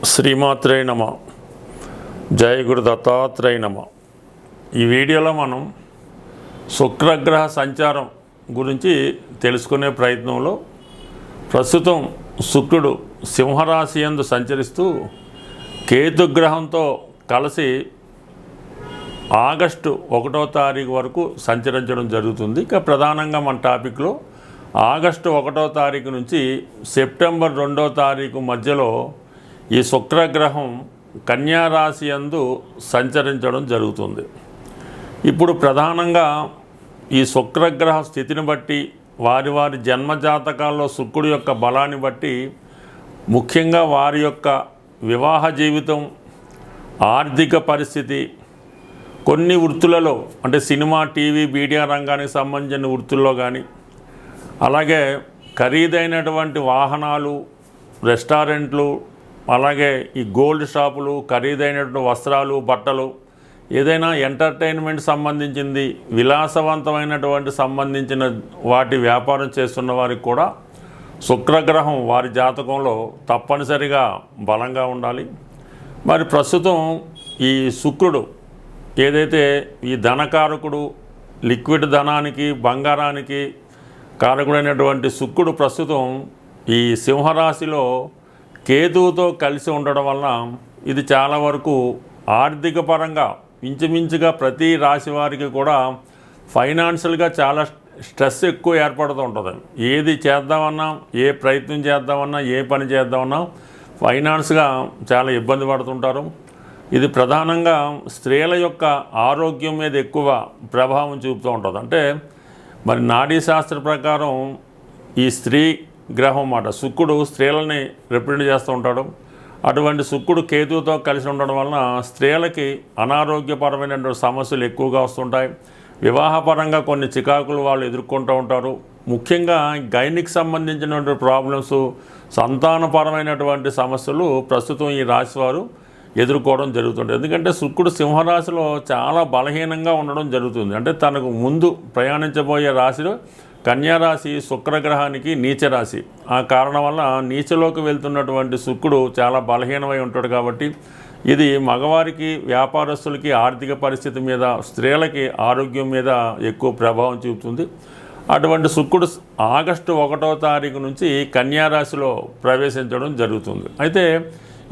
శ్రీమాత్రే నమ. జయ గురు దత్తాత్రేయ నమ. ఈ వీడియోలో మనం శుక్రగ్రహ సంచారం గురించి తెలుసుకునే ప్రయత్నంలో ప్రస్తుతం శుక్రుడు సింహరాశి యందు సంచరిస్తూ కేతుగ్రహంతో కలిసి ఆగస్టు 1వ తారీఖు వరకు సంచరించడం జరుగుతుంది. ఇక ప్రధానంగా మన టాపిక్లో ఆగస్టు 1వ తారీఖు నుంచి సెప్టెంబర్ 2వ తారీఖు మధ్యలో ఈ శుక్రగ్రహం కన్యా రాశి యందు సంచరించడం జరుగుతుంది. ఇప్పుడు ప్రధానంగా ఈ శుక్రగ్రహ స్థితిని బట్టి వారి వారి జన్మజాతకాల్లో శుక్రుడి యొక్క బలాన్ని బట్టి ముఖ్యంగా వారి యొక్క వివాహ జీవితం, ఆర్థిక పరిస్థితి, కొన్ని వృత్తులలో అంటే సినిమా, టీవీ, మీడియా రంగానికి సంబంధించిన వృత్తుల్లో కానీ, అలాగే ఖరీదైనటువంటి వాహనాలు, రెస్టారెంట్లు, అలాగే ఈ గోల్డ్ షాపులు, ఖరీదైనటువంటి వస్త్రాలు, బట్టలు, ఏదైనా ఎంటర్టైన్మెంట్ సంబంధించింది, విలాసవంతమైనటువంటి సంబంధించిన వాటి వ్యాపారం చేస్తున్న వారికి కూడా శుక్రగ్రహం వారి జాతకంలో తప్పనిసరిగా బలంగా ఉండాలి. మరి ప్రస్తుతం ఈ శుక్రుడు ఏదైతే ఈ ధనకారకుడు, లిక్విడ్ ధనానికి, బంగారానికి కారకుడైనటువంటి శుక్రుడు ప్రస్తుతం ఈ సింహరాశిలో కేతువుతో కలిసి ఉండడం వలన ఇది చాలా వరకు ఆర్థిక పరంగా ఇంచుమించుగా ప్రతి రాశి వారికి కూడా ఫైనాన్షియల్గా చాలా స్ట్రెస్ ఎక్కువ ఏర్పడుతూ ఉంటుంది. ఏది చేద్దామన్నా, ఏ ప్రయత్నం చేద్దామన్నా, ఏ పని చేద్దామన్నా ఫైనాన్స్గా చాలా ఇబ్బంది పడుతుంటారు. ఇది ప్రధానంగా స్త్రీల యొక్క ఆరోగ్యం మీద ఎక్కువ ప్రభావం చూపుతూ ఉంటుంది. అంటే మరి నాడీ శాస్త్ర ప్రకారం ఈ స్త్రీ గ్రహం మాట శుక్రుడు స్త్రీలని రిప్రజెంట్ చేస్తూ ఉంటాడు. అటువంటి శుక్రుడు కేతువుతో కలిసి ఉండడం వలన స్త్రీలకి అనారోగ్యపరమైనటువంటి సమస్యలు ఎక్కువగా వస్తుంటాయి. వివాహపరంగా కొన్ని చికాకులు వాళ్ళు ఎదుర్కొంటూ ఉంటారు. ముఖ్యంగా గైనిక్ సంబంధించినటువంటి ప్రాబ్లమ్స్, సంతానపరమైనటువంటి సమస్యలు ప్రస్తుతం ఈ రాశి వారు ఎదుర్కోవడం జరుగుతుంది. ఎందుకంటే శుక్రుడు సింహరాశిలో చాలా బలహీనంగా ఉండడం జరుగుతుంది. అంటే తనకు ముందు ప్రయాణించబోయే రాశిలో కన్యారాశి శుక్రగ్రహానికి నీచ రాశి. ఆ కారణం వల్ల నీచలోకి వెళ్తున్నటువంటి శుక్రుడు చాలా బలహీనమై ఉంటాడు. కాబట్టి ఇది మగవారికి, వ్యాపారస్తులకి ఆర్థిక పరిస్థితి మీద, స్త్రీలకి ఆరోగ్యం మీద ఎక్కువ ప్రభావం చూపుతుంది. అటువంటి శుక్రుడు ఆగస్టు 1వ తారీఖు నుంచి కన్యారాశిలో ప్రవేశించడం జరుగుతుంది. అయితే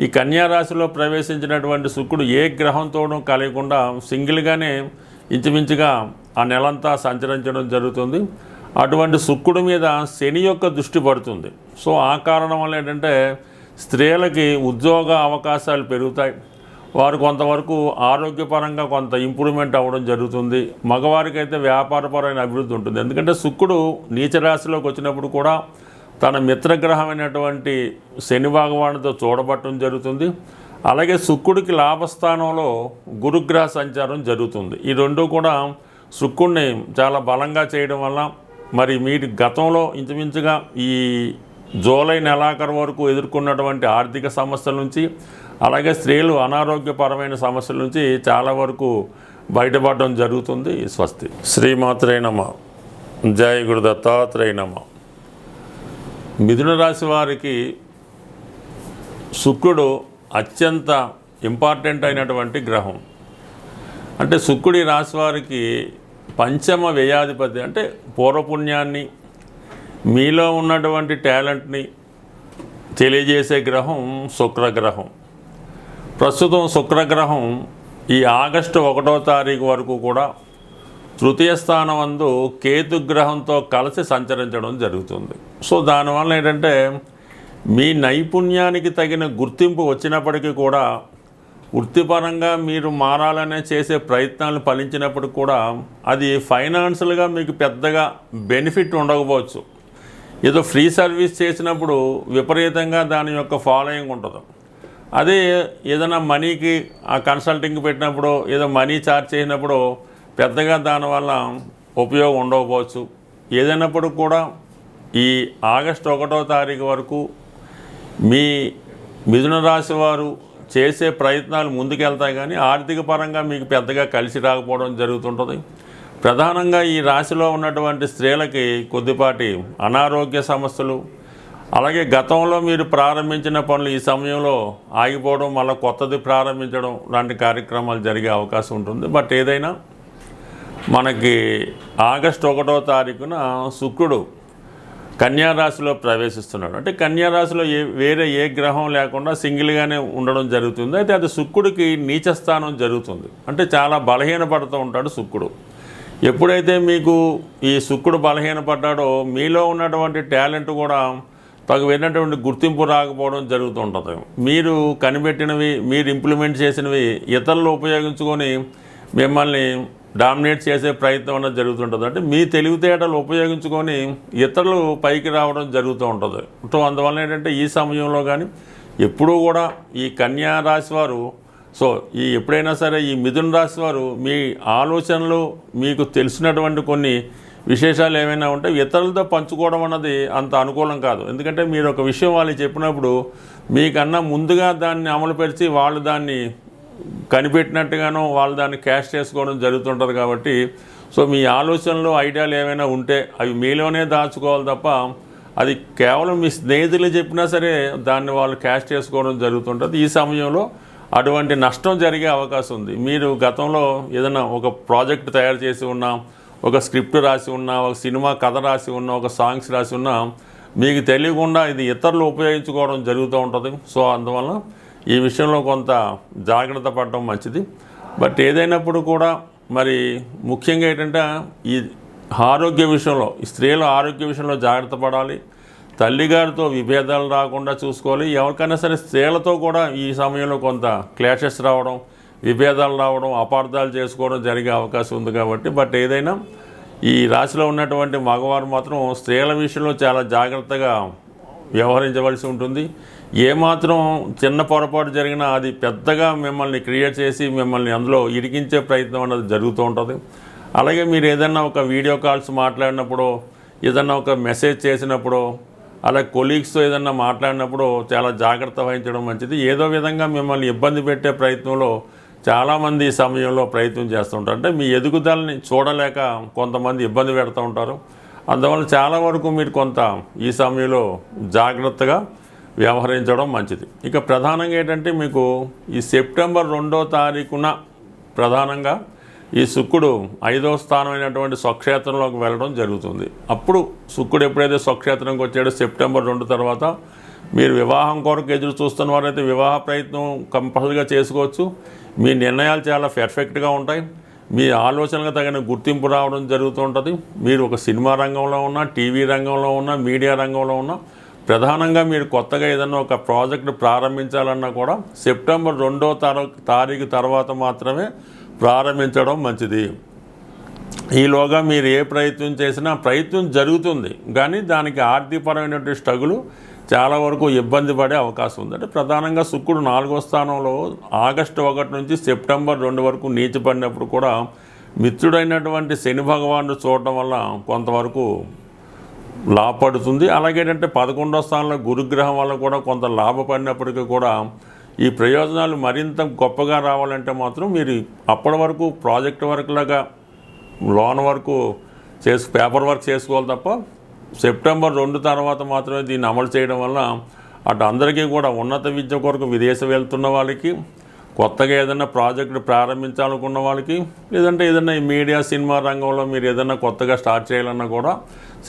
ఈ కన్యారాశిలో ప్రవేశించినటువంటి శుక్రుడు ఏ గ్రహంతోనూ కలగకుండా సింగిల్గానే ఇంచుమించుగా ఆ నెలంతా సంచరించడం జరుగుతుంది. అటువంటి శుక్రుడి మీద శని యొక్క దృష్టి పడుతుంది. సో ఆ కారణం వల్ల ఏంటంటే స్త్రీలకి ఉద్యోగ అవకాశాలు పెరుగుతాయి. వారు కొంతవరకు ఆరోగ్యపరంగా కొంత ఇంప్రూవ్మెంట్ అవ్వడం జరుగుతుంది. మగవారికి అయితే వ్యాపారపరమైన అభివృద్ధి ఉంటుంది. ఎందుకంటే శుక్రుడు నీచరాశిలోకి వచ్చినప్పుడు కూడా తన మిత్రగ్రహమైనటువంటి శని భగవానుడితో చూడబట్టడం జరుగుతుంది. అలాగే శుక్రుడికి లాభస్థానంలో గురుగ్రహ సంచారం జరుగుతుంది. ఈ రెండు కూడా శుక్రుడిని చాలా బలంగా చేయడం వల్ల మరి మీరు గతంలో ఇంచుమించుగా ఈ జూలై నెలాఖరు వరకు ఎదుర్కొన్నటువంటి ఆర్థిక సమస్యల నుంచి, అలాగే స్త్రీలు అనారోగ్యపరమైన సమస్యల నుంచి చాలా వరకు బయటపడడం జరుగుతుంది. స్వస్తి. శ్రీమాత్రే నమ. జయ గురు దత్తాత్రేయ నమ. మిథున రాశి వారికి శుక్రుడు అత్యంత ఇంపార్టెంట్ అయినటువంటి గ్రహం. అంటే శుక్రుడి రాశి వారికి పంచమ వ్యయాధిపతి. అంటే పూర్వపుణ్యాన్ని, మీలో ఉన్నటువంటి టాలెంట్ని తెలియజేసే గ్రహం శుక్రగ్రహం. ప్రస్తుతం శుక్రగ్రహం ఈ ఆగస్టు 1వ తారీఖు వరకు కూడా తృతీయ స్థానం నందు కేతుగ్రహంతో కలిసి సంచరించడం జరుగుతుంది. సో దానివల్ల ఏంటంటే మీ నైపుణ్యానికి తగిన గుర్తింపు వచ్చినప్పటికీ కూడా, వృత్తిపరంగా మీరు మారాలనే చేసే ప్రయత్నాలు ఫలించినప్పుడు కూడా అది ఫైనాన్షియల్గా మీకు పెద్దగా బెనిఫిట్ ఉండకపోవచ్చు. ఏదో ఫ్రీ సర్వీస్ చేసినప్పుడు విపరీతంగా దాని యొక్క ఫాలోయింగ్ ఉంటుంది. అదే ఏదైనా మనీకి ఆ కన్సల్టింగ్ పెట్టినప్పుడు, ఏదో మనీ ఛార్జ్ చేసినప్పుడు పెద్దగా దానివల్ల ఉపయోగం ఉండకపోవచ్చు. ఏదైనప్పుడు కూడా ఈ ఆగస్టు 1వ తారీఖు వరకు మీ మిథున రాశి వారు చేసే ప్రయత్నాలు ముందుకెళ్తాయి, కానీ ఆర్థిక పరంగా మీకు పెద్దగా కలిసి రాకపోవడం జరుగుతుంటుంది. ప్రధానంగా ఈ రాశిలో ఉన్నటువంటి స్త్రీలకి కొద్దిపాటి అనారోగ్య సమస్యలు, అలాగే గతంలో మీరు ప్రారంభించిన పనులు ఈ సమయంలో ఆగిపోవడం, మళ్ళీ కొత్తది ప్రారంభించడం లాంటి కార్యక్రమాలు జరిగే అవకాశం ఉంటుంది. బట్ ఏదైనా మనకి ఆగస్టు 1వ తారీఖున శుక్రుడు కన్యా రాశిలో ప్రవేశిస్తున్నాడు. అంటే కన్యా రాశిలో వేరే ఏ గ్రహం లేకుండా సింగిల్గానే ఉండడం జరుగుతుంది. అయితే అది శుక్రుడికి నీచ స్థానం జరుగుతుంది. అంటే చాలా బలహీనపడుతూ ఉంటాడు శుక్రుడు. ఎప్పుడైతే మీకు ఈ శుక్రుడు బలహీనపడ్డాడో మీలో ఉన్నటువంటి టాలెంట్ కూడా తగినటువంటి గుర్తింపు రాకపోవడం జరుగుతూ ఉంటుంది. మీరు కనిపెట్టినవి, మీరు ఇంప్లిమెంట్ చేసినవి ఇతరులు ఉపయోగించుకొని మిమ్మల్ని డామినేట్ చేసే ప్రయత్నం అనేది జరుగుతుంటుంది. అంటే మీ తెలివితేటలు ఉపయోగించుకొని ఇతరులు పైకి రావడం జరుగుతూ ఉంటుంది. సో అందువల్ల ఏంటంటే ఈ సమయంలో కానీ ఎప్పుడూ కూడా ఈ కన్యా రాశి వారు, సో ఎప్పుడైనా సరే ఈ మిథున రాశి వారు మీ ఆలోచనలు, మీకు తెలిసినటువంటి కొన్ని విశేషాలు ఏమైనా ఉంటే ఇతరులతో పంచుకోవడం అన్నది అంత అనుకూలం కాదు. ఎందుకంటే మీరు ఒక విషయం వాళ్ళకి చెప్పినప్పుడు మీకన్నా ముందుగా దాన్ని అమలుపరిచి వాళ్ళు దాన్ని కనిపెట్టినట్టుగానో వాళ్ళు దాన్ని క్యాష్ చేసుకోవడం జరుగుతుంటుంది. కాబట్టి సో మీ ఆలోచనలు, ఐడియాలు ఏమైనా ఉంటే అవి మీలోనే దాచుకోవాలి తప్ప అది కేవలం మీ స్నేహితులు చెప్పినా సరే దాన్ని వాళ్ళు క్యాష్ చేసుకోవడం జరుగుతుంటుంది. ఈ సమయంలో అటువంటి నష్టం జరిగే అవకాశం ఉంది. మీరు గతంలో ఏదైనా ఒక ప్రాజెక్ట్ తయారు చేసి ఉన్నా, ఒక స్క్రిప్ట్ రాసి ఉన్నా, ఒక సినిమా కథ రాసి ఉన్నా, ఒక సాంగ్స్ రాసి ఉన్నా మీకు తెలియకుండా ఇది ఇతరులు ఉపయోగించుకోవడం జరుగుతూ ఉంటుంది. సో అందువల్ల ఈ విషయంలో కొంత జాగ్రత్త పడడం మంచిది. బట్ ఏదైనప్పుడు కూడా మరి ముఖ్యంగా ఏంటంటే ఈ ఆరోగ్య విషయంలో, ఈ స్త్రీల ఆరోగ్య విషయంలో జాగ్రత్త పడాలి. తల్లిగారితో విభేదాలు రాకుండా చూసుకోవాలి. ఎవరికైనా సరే స్త్రీలతో కూడా ఈ సమయంలో కొంత క్లాషెస్ రావడం, విభేదాలు రావడం, అపార్థాలు చేసుకోవడం జరిగే అవకాశం ఉంది. కాబట్టి బట్ ఏదైనా ఈ రాశిలో ఉన్నటువంటి మగవారు మాత్రం స్త్రీల విషయంలో చాలా జాగ్రత్తగా వ్యవహరించవలసి ఉంటుంది. ఏమాత్రం చిన్న పొరపాటు జరిగినా అది పెద్దగా మిమ్మల్ని క్రియేట్ చేసి మిమ్మల్ని అందులో ఇరికించే ప్రయత్నం అనేది జరుగుతూ ఉంటుంది. అలాగే మీరు ఏదైనా ఒక వీడియో కాల్స్ మాట్లాడినప్పుడు, ఏదన్నా ఒక మెసేజ్ చేసినప్పుడు, అలాగే కొలీగ్స్తో ఏదన్నా మాట్లాడినప్పుడు చాలా జాగ్రత్త వహించడం మంచిది. ఏదో విధంగా మిమ్మల్ని ఇబ్బంది పెట్టే ప్రయత్నంలో చాలామంది ఈ సమయంలో ప్రయత్నం చేస్తుంటారు. అంటే మీ ఎదుగుదలని చూడలేక కొంతమంది ఇబ్బంది పెడుతూ ఉంటారు. అందువల్ల చాలా వరకు మీరు కొంత ఈ సమయంలో జాగ్రత్తగా వ్యవహరించడం మంచిది. ఇక ప్రధానంగా ఏంటంటే మీకు ఈ సెప్టెంబర్ 2వ తారీఖున ప్రధానంగా ఈ శుక్రుడు 5వ స్థానమైనటువంటి స్వక్షేత్రంలోకి వెళ్ళడం జరుగుతుంది. అప్పుడు శుక్రుడు ఎప్పుడైతే స్వక్షేత్రంకి వచ్చాడో సెప్టెంబర్ 2 తర్వాత మీరు వివాహం కొరకు ఎదురు చూస్తున్న వారైతే వివాహ ప్రయత్నం కంపల్సరీగా చేసుకోవచ్చు. మీ నిర్ణయాలు చాలా పర్ఫెక్ట్గా ఉంటాయి. మీ ఆలోచనలకు తగిన గుర్తింపు రావడం జరుగుతూ ఉంటుంది. మీరు ఒక సినిమా రంగంలో ఉన్నా, టీవీ రంగంలో ఉన్నా, మీడియా రంగంలో ఉన్నా, ప్రధానంగా మీరు కొత్తగా ఏదైనా ఒక ప్రాజెక్టు ప్రారంభించాలన్నా కూడా సెప్టెంబర్ 2వ తారీఖు తర్వాత మాత్రమే ప్రారంభించడం మంచిది. ఈలోగా మీరు ఏ ప్రయత్నం చేసినా ప్రయత్నం జరుగుతుంది, కానీ దానికి ఆర్థికపరమైనటువంటి స్ట్రగుల్ చాలా వరకు ఇబ్బంది పడే అవకాశం ఉంది. అంటే ప్రధానంగా శుక్రుడు 4వ స్థానంలో ఆగస్టు 1 నుంచి సెప్టెంబర్ 2 వరకు నీచపడినప్పుడు కూడా మిత్రుడైనటువంటి శని భగవానుడు చూడటం వల్ల కొంతవరకు లాభపడుతుంది. అలాగే ఏంటంటే 11వ స్థానంలో గురుగ్రహం వల్ల కూడా కొంత లాభపడినప్పటికీ కూడా ఈ ప్రయోజనాలు మరింత గొప్పగా రావాలంటే మాత్రం మీరు అప్పటి వరకు ప్రాజెక్ట్ వర్క్ లాగా లోన్ వరకు పేపర్ వర్క్ చేసుకోవాలి తప్ప సెప్టెంబర్ 2 తర్వాత మాత్రమే దీన్ని అమలు చేయడం వల్ల అటు అందరికీ కూడా ఉన్నత విద్య కొరకు విదేశం వెళ్తున్న వాళ్ళకి, కొత్తగా ఏదైనా ప్రాజెక్టు ప్రారంభించాలనుకున్న వాళ్ళకి, లేదంటే ఏదైనా ఈ మీడియా సినిమా రంగంలో మీరు ఏదైనా కొత్తగా స్టార్ట్ చేయాలన్నా కూడా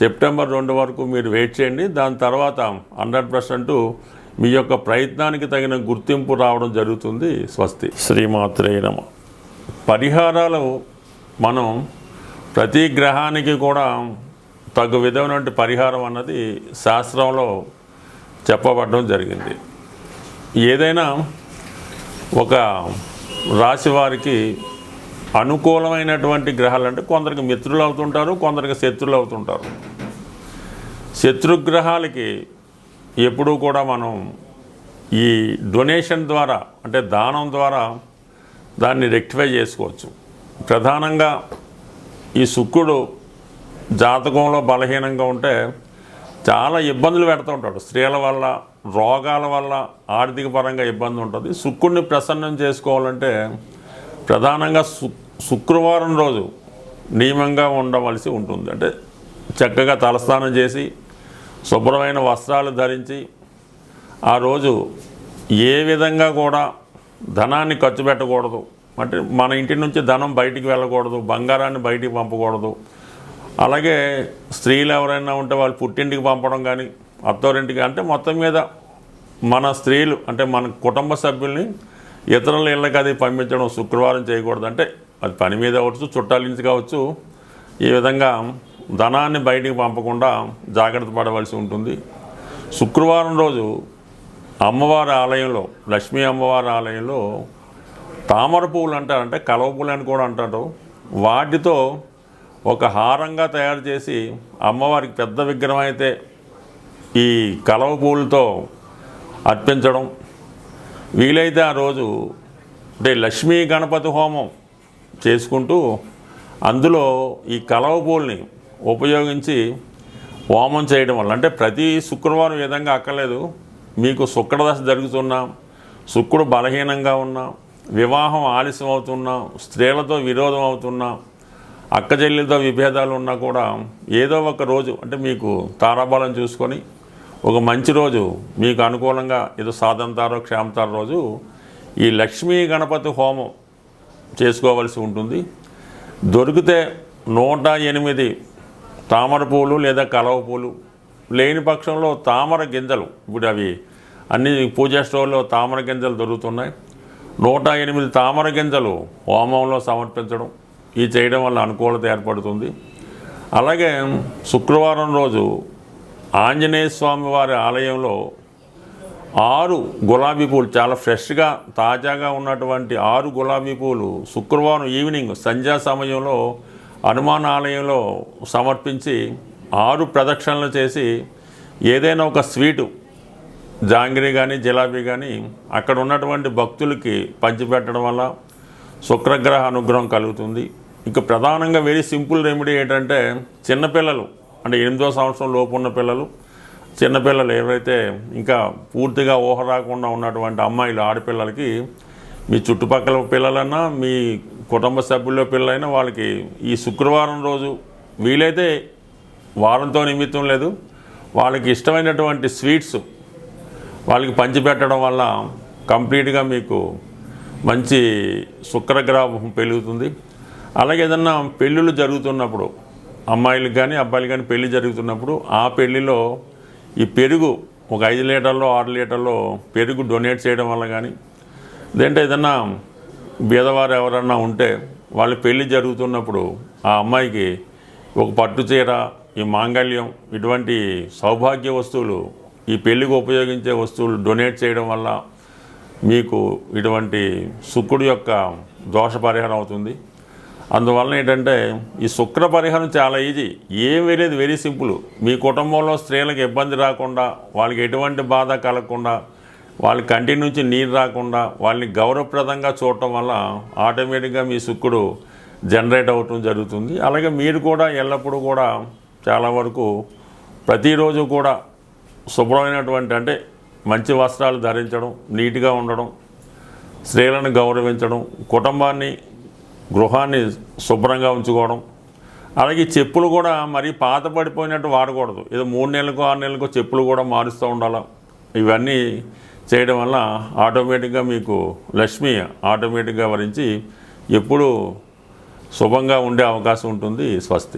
సెప్టెంబర్ 2 వరకు మీరు వెయిట్ చేయండి. దాని తర్వాత 100% మీ యొక్క ప్రయత్నానికి తగిన గుర్తింపు రావడం జరుగుతుంది. స్వస్తి. శ్రీమాత్రే నమః. పరిహారాలు మనం ప్రతి గ్రహానికి కూడా తగు విధమైనటువంటి పరిహారం అన్నది శాస్త్రంలో చెప్పబడడం జరిగింది. ఏదైనా ఒక రాశి వారికి అనుకూలమైనటువంటి గ్రహాలు అంటే కొందరికి మిత్రులు అవుతుంటారు, కొందరికి శత్రులు అవుతుంటారు. శత్రుగ్రహాలకి ఎప్పుడూ కూడా మనం ఈ డొనేషన్ ద్వారా, అంటే దానం ద్వారా దాన్ని రెక్టిఫై చేసుకోవచ్చు. ప్రధానంగా ఈ శుక్రుడు జాతకంలో బలహీనంగా ఉంటే చాలా ఇబ్బందులు పెడుతూ ఉంటాడు. స్త్రీల వల్ల, రోగాల వల్ల ఆర్థిక పరంగా ఇబ్బంది ఉంటుంది. శుక్రుడిని ప్రసన్నం చేసుకోవాలంటే ప్రధానంగా శుక్రవారం రోజు నియమంగా ఉండవలసి ఉంటుంది. అంటే చక్కగా తలస్నానం చేసి శుభ్రమైన వస్త్రాలు ధరించి ఆ రోజు ఏ విధంగా కూడా ధనాన్ని ఖర్చు పెట్టకూడదు. అంటే మన ఇంటి నుంచి ధనం బయటికి వెళ్ళకూడదు, బంగారాన్ని బయటికి పంపకూడదు. అలాగే స్త్రీలు ఎవరైనా ఉంటే వాళ్ళు పుట్టింటికి పంపడం కానీ అత్తోరింటికి, అంటే మొత్తం మీద మన స్త్రీలు అంటే మన కుటుంబ సభ్యుల్ని ఇతరుల ఇళ్ళకి అది పంపించడం శుక్రవారం చేయకూడదు. అంటే అది పని మీద అవచ్చు, చుట్టాల నుంచి కావచ్చు. ఈ విధంగా ధనాన్ని బయటికి పంపకుండా జాగ్రత్త పడవలసి ఉంటుంది. శుక్రవారం రోజు అమ్మవారి ఆలయంలో, లక్ష్మీ అమ్మవారి ఆలయంలో తామర పువ్వులు అంటారు, అంటే కలవ పువ్వులు అని కూడా అంటారు. వాటితో ఒక హారంగా తయారు చేసి అమ్మవారికి పెద్ద విగ్రహం అయితే ఈ కలవ పువ్వులతో అర్పించడం. వీలైతే ఆ రోజు అంటే లక్ష్మీ గణపతి హోమం చేసుకుంటూ అందులో ఈ కలవ పువ్వుల్ని ఉపయోగించి హోమం చేయడం వల్ల, అంటే ప్రతి శుక్రవారం ఈ విధంగా అక్కర్లేదు. మీకు శుక్రదశ జరుగుతున్నా, శుక్రుడు బలహీనంగా ఉన్నా, వివాహం ఆలస్యం అవుతున్నా, స్త్రీలతో విరోధం అవుతున్నా, అక్క చెల్లెలతో విభేదాలు ఉన్నా కూడా ఏదో ఒక రోజు అంటే మీకు తారాబలం చూసుకొని ఒక మంచి రోజు మీకు అనుకూలంగా ఏదో సాధంతారో క్షేమతారో రోజు ఈ లక్ష్మీ గణపతి హోమం చేసుకోవాల్సి ఉంటుంది. దొరికితే 108 తామర పూలు లేదా కలవ పూలు, లేని పక్షంలో తామర గింజలు, ఇప్పుడు అవి అన్ని పూజా స్టోర్లో తామర గింజలు దొరుకుతున్నాయి. 108 తామర గింజలు హోమంలో సమర్పించడం, ఈ చేయడం వల్ల అనుకూలత ఏర్పడుతుంది. అలాగే శుక్రవారం రోజు ఆంజనేయ స్వామి వారి ఆలయంలో 6 గులాబీ పూలు, చాలా ఫ్రెష్గా తాజాగా ఉన్నటువంటి 6 గులాబీ పూలు శుక్రవారం ఈవినింగ్ సంధ్యా సమయంలో హనుమాన్ ఆలయంలో సమర్పించి 6 ప్రదక్షిణలు చేసి ఏదైనా ఒక స్వీటు, జాంగిరీ కానీ జిలాబీ కానీ అక్కడ ఉన్నటువంటి భక్తులకి పంచిపెట్టడం వల్ల శుక్రగ్రహ అనుగ్రహం కలుగుతుంది. ఇక ప్రధానంగా వెరీ సింపుల్ రెమెడీ ఏంటంటే, చిన్నపిల్లలు అంటే 8వ సంవత్సరం లోపు ఉన్న పిల్లలు, చిన్నపిల్లలు ఎవరైతే ఇంకా పూర్తిగా ఊహ రాకుండా ఉన్నటువంటి అమ్మాయిలు, ఆడపిల్లలకి మీ చుట్టుపక్కల పిల్లలన్నా మీ కుటుంబ సభ్యుల్లో పిల్లలైనా వాళ్ళకి ఈ శుక్రవారం రోజు వీలైతే వారంతో నిమిత్తం లేదు, వాళ్ళకి ఇష్టమైనటువంటి స్వీట్స్ వాళ్ళకి పంచిపెట్టడం వల్ల కంప్లీట్గా మీకు మంచి శుక్రగ్రహం పెరుగుతుంది. అలాగే ఏదన్నా పెళ్ళిళ్ళు జరుగుతున్నప్పుడు, అమ్మాయిలకు కానీ అబ్బాయిలు కానీ పెళ్ళి జరుగుతున్నప్పుడు ఆ పెళ్ళిలో ఈ పెరుగు ఒక 5 లీటర్లో 6 లీటర్లో పెరుగు డొనేట్ చేయడం వల్ల కానీ, లేదంటే ఏదన్నా బీదవారు ఎవరన్నా ఉంటే వాళ్ళ పెళ్ళి జరుగుతున్నప్పుడు ఆ అమ్మాయికి ఒక పట్టు చీర, ఈ మాంగళ్యం, ఇటువంటి సౌభాగ్య వస్తువులు, ఈ పెళ్ళికి ఉపయోగించే వస్తువులు డొనేట్ చేయడం వల్ల మీకు ఇటువంటి శుక్రుడి యొక్క దోష పరిహారం అవుతుంది. అందువలన ఏంటంటే ఈ శుక్ర పరిహారం చాలా ఈజీ, ఏం వేరేది వెరీ సింపుల్. మీ కుటుంబంలో స్త్రీలకు ఇబ్బంది రాకుండా, వాళ్ళకి ఎటువంటి బాధ కలగకుండా, వాళ్ళ కంటి నుంచి నీరు రాకుండా, వాళ్ళని గౌరవప్రదంగా చూడటం వల్ల ఆటోమేటిక్గా మీ శుక్రుడు జనరేట్ అవ్వటం జరుగుతుంది. అలాగే మీరు కూడా ఎల్లప్పుడూ కూడా చాలా వరకు ప్రతిరోజు కూడా శుభ్రమైనటువంటి అంటే మంచి వస్త్రాలు ధరించడం, నీట్గా ఉండడం, స్త్రీలను గౌరవించడం, కుటుంబాన్ని గృహాన్ని శుభ్రంగా ఉంచుకోవడం. అలాగే చెప్పులు కూడా మరీ పాత పడిపోయినట్టు వాడకూడదు, ఏదో 3 నెలలకు 6 నెలలకు చెప్పులు కూడా మారుస్తూ ఉండాలి. ఇవన్నీ చేయడం వల్ల ఆటోమేటిక్గా మీకు లక్ష్మి ఆటోమేటిక్గా వరించి ఎప్పుడూ శుభంగా ఉండే అవకాశం ఉంటుంది. స్వస్తి.